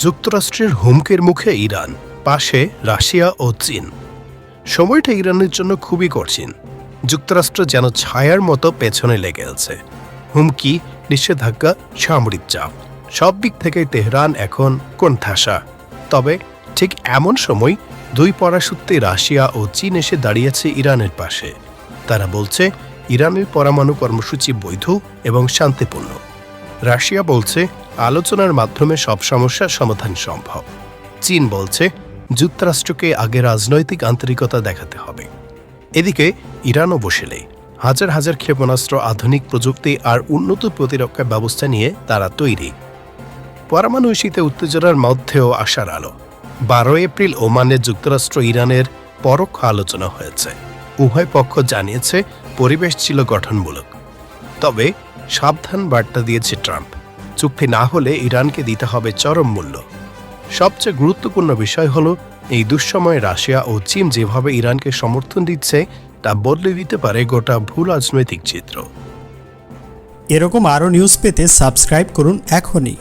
যুক্তরাষ্ট্রের হুমকির মুখে ইরান, পাশে রাশিয়া ও চীন। সময়টা ইরানের জন্য খুবই কঠিন। যুক্তরাষ্ট্র যেন ছায়ার মতো পেছনে লেগে আছে। হুমকি, নিষেধাজ্ঞা, সামরিক চাপ, সব দিক থেকে তেহরান এখন কোণঠাসা। তবে ঠিক এমন সময় দুই পরাশক্তি রাশিয়া ও চীন এসে দাঁড়িয়েছে ইরানের পাশে। তারা বলছে ইরানের পরমাণু কর্মসূচি বৈধ এবং শান্তিপূর্ণ। রাশিয়া বলছে আলোচনার মাধ্যমে সব সমস্যার সমাধান সম্ভব। চীন বলছে যুক্তরাষ্ট্রকে আগে রাজনৈতিক আন্তরিকতা দেখাতে হবে। এদিকে ইরানও বসেলে হাজার হাজার ক্ষেপণাস্ত্র, আধুনিক প্রযুক্তি আর উন্নত প্রতিরক্ষা ব্যবস্থা নিয়ে তারা তৈরি। পরমাণু ইস্যুতে উত্তেজনার মধ্যেও আশার আলো। 12 এপ্রিল ওমানে যুক্তরাষ্ট্র ইরানের পরোক্ষ আলোচনা হয়েছে। উভয় পক্ষ জানিয়েছে পরিবেশ ছিল গঠনমূলক। তবে সাবধান বার্তা দিয়েছে ট্রাম্প, চুক্তি না হলে ইরানকে দিতে হবে চরম মূল্য। সবচেয়ে গুরুত্বপূর্ণ বিষয় হল এই দুঃসময়ে রাশিয়া ও চীন যেভাবে ইরানকে সমর্থন দিচ্ছে তা বদলে দিতে পারে গোটা ভূ রাজনৈতিক চিত্র। এরকম আরও নিউজ পেতে সাবস্ক্রাইব করুন এখনই।